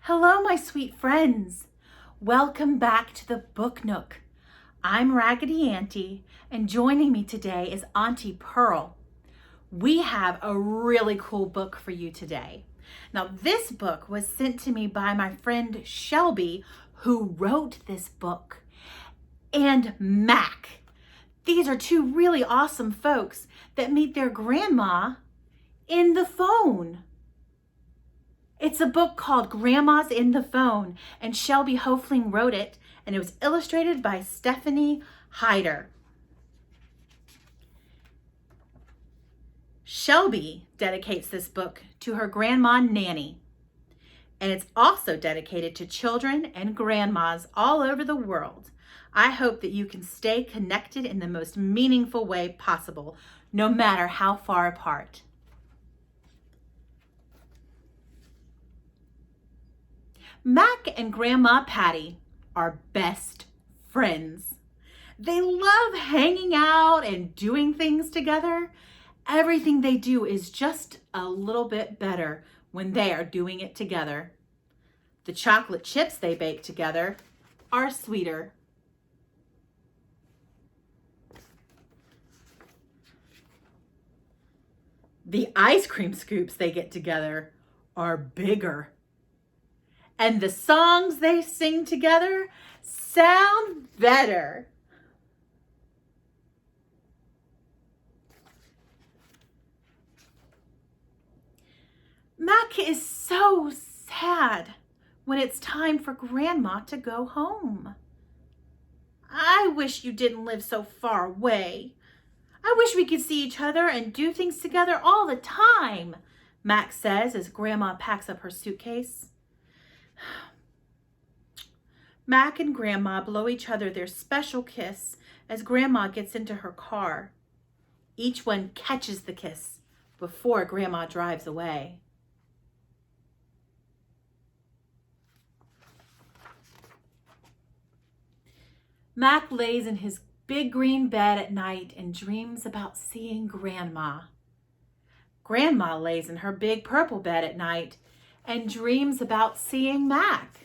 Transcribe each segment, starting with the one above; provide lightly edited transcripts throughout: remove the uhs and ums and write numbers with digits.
Hello, my sweet friends. Welcome back to the Book Nook. I'm Raggedy Auntie, and joining me today is Auntie Purl. We have a really cool book for you today. Now, this book was sent to me by my friend Shelby, who wrote this book, and Mac. These are two really awesome folks that meet their grandma in the phone. It's a book called Grandma's in the Phone, and Shelby Hoefling wrote it, and it was illustrated by Stephanie Hyder. Shelby dedicates this book to her grandma, Nanny, and it's also dedicated to children and grandmas all over the world. I hope that you can stay connected in the most meaningful way possible, no matter how far apart. Mac and Grandma Patty are best friends. They love hanging out and doing things together. Everything they do is just a little bit better when they are doing it together. The chocolate chips they bake together are sweeter. The ice cream scoops they get together are bigger. And the songs they sing together sound better. Mac is so sad when it's time for Grandma to go home. I wish you didn't live so far away. I wish we could see each other and do things together all the time, Mac says as Grandma packs up her suitcase. Mac and Grandma blow each other their special kiss as Grandma gets into her car. Each one catches the kiss before Grandma drives away. Mac lays in his big green bed at night and dreams about seeing Grandma. Grandma lays in her big purple bed at night and dreams about seeing Mac.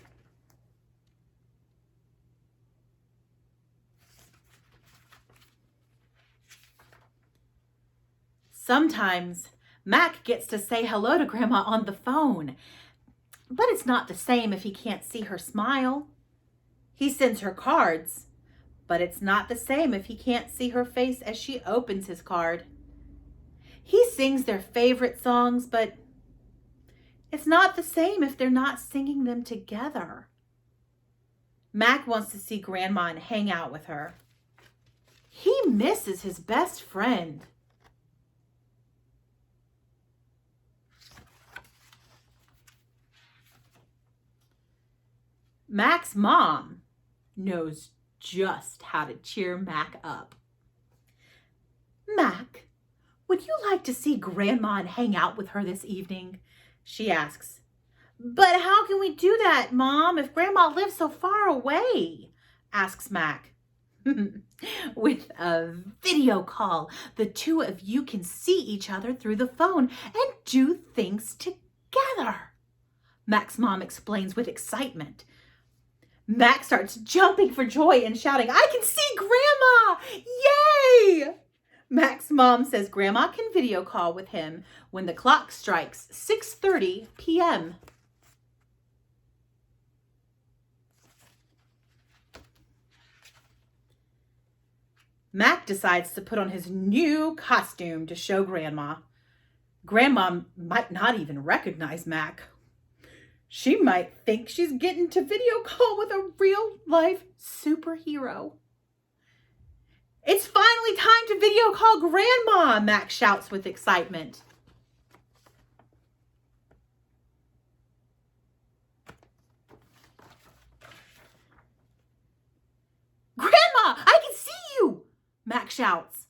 Sometimes Mac gets to say hello to Grandma on the phone, but it's not the same if he can't see her smile. He sends her cards, but it's not the same if he can't see her face as she opens his card. He sings their favorite songs, but it's not the same if they're not singing them together. Mac wants to see Grandma and hang out with her. He misses his best friend. Mac's mom knows just how to cheer Mac up. Mac, would you like to see Grandma and hang out with her this evening? She asks. But how can we do that, Mom, if Grandma lives so far away? Asks Mac. With a video call, the two of you can see each other through the phone and do things together, Mac's mom explains with excitement. Mac starts jumping for joy and shouting, I can see Grandma! Yay! Mac's mom says Grandma can video call with him when the clock strikes 6:30 p.m. Mac decides to put on his new costume to show Grandma. Grandma might not even recognize Mac. She might think she's getting to video call with a real-life superhero. It's finally time to video call Grandma, Mac shouts with excitement. Grandma, I can see you, Mac shouts.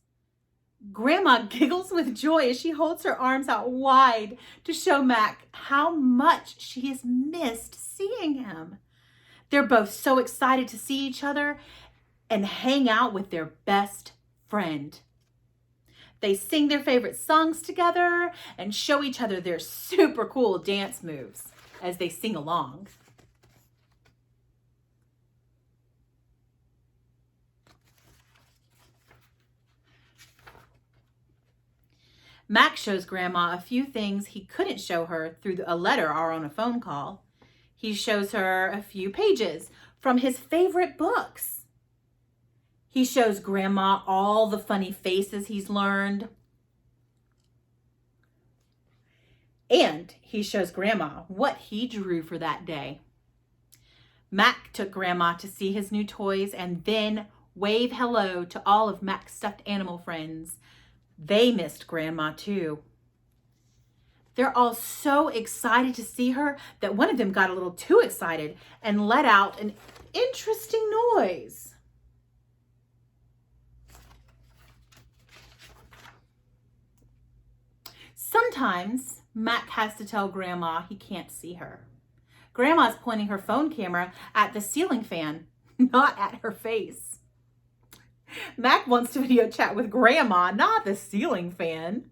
Grandma giggles with joy as she holds her arms out wide to show Mac how much she has missed seeing him. They're both so excited to see each other and hang out with their best friend. They sing their favorite songs together and show each other their super cool dance moves. as they sing along. Mac shows Grandma a few things he couldn't show her through a letter or on a phone call. He shows her a few pages from his favorite books. He shows Grandma all the funny faces he's learned. And he shows Grandma what he drew for that day. Mac took Grandma to see his new toys and then wave hello to all of Mac's stuffed animal friends. They missed Grandma too. They're all so excited to see her that one of them got a little too excited and let out an interesting noise. Sometimes Mac has to tell Grandma he can't see her. Grandma's pointing her phone camera at the ceiling fan, not at her face. Mac wants to video chat with Grandma, not the ceiling fan.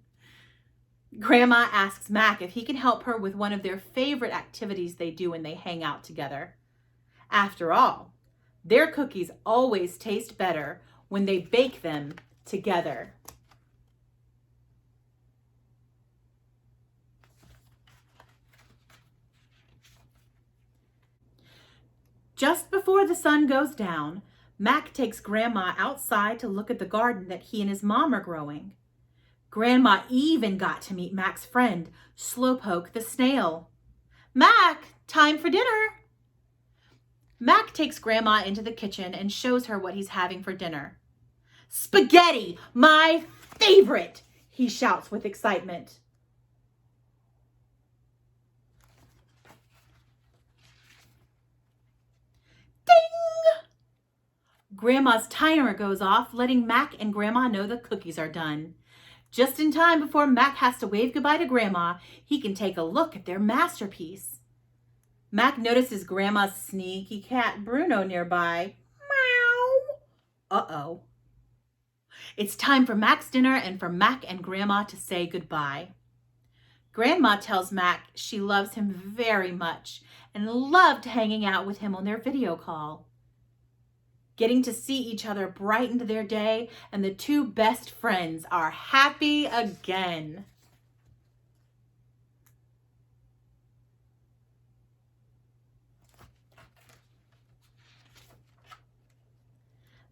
Grandma asks Mac if he can help her with one of their favorite activities they do when they hang out together. After all, their cookies always taste better when they bake them together. Just before the sun goes down, Mac takes Grandma outside to look at the garden that he and his mom are growing. Grandma even got to meet Mac's friend, Slowpoke the snail. Mac, time for dinner. Mac takes Grandma into the kitchen and shows her what he's having for dinner. Spaghetti, my favorite, he shouts with excitement. Ding! Grandma's timer goes off, letting Mac and Grandma know the cookies are done. Just in time before Mac has to wave goodbye to Grandma, he can take a look at their masterpiece. Mac notices Grandma's sneaky cat Bruno nearby. Meow. Uh-oh. It's time for Mac's dinner and for Mac and Grandma to say goodbye. Grandma tells Mac she loves him very much and loved hanging out with him on their video call. Getting to see each other brightened their day, and the two best friends are happy again.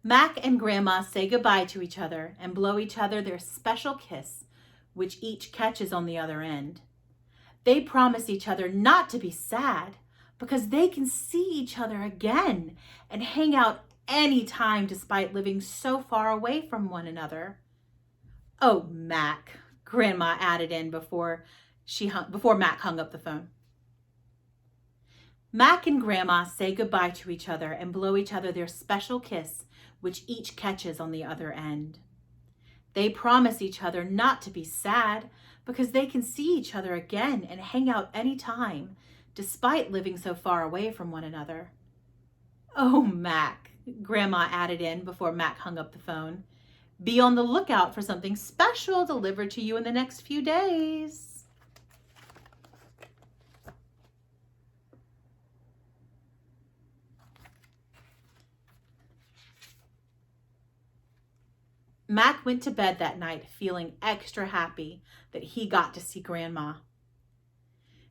Mac and Grandma say goodbye to each other and blow each other their special kiss, which each catches on the other end. They promise each other not to be sad because they can see each other again and hang out any time despite living so far away from one another. Oh, Mac, Grandma added in before Mac hung up the phone. Mac and Grandma say goodbye to each other and blow each other their special kiss, which each catches on the other end. They promise each other not to be sad because they can see each other again and hang out any time, despite living so far away from one another. Oh, Mac, Grandma added in before Mac hung up the phone. Be on the lookout for something special delivered to you in the next few days. Mac went to bed that night feeling extra happy that he got to see Grandma.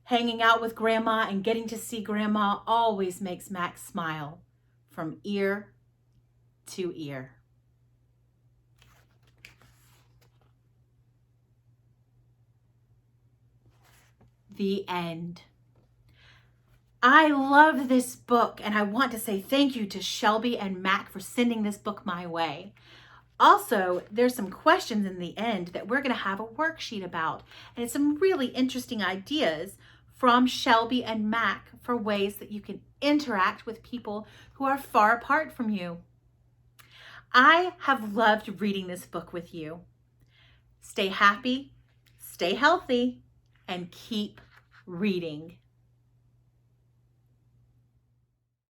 Hanging out with Grandma and getting to see Grandma always makes Mac smile from ear to ear. The end. I love this book, and I want to say thank you to Shelby and Mac for sending this book my way. Also, there's some questions in the end that we're going to have a worksheet about, and it's some really interesting ideas from Shelby and Mac for ways that you can interact with people who are far apart from you. I have loved reading this book with you. Stay happy, stay healthy, and keep reading.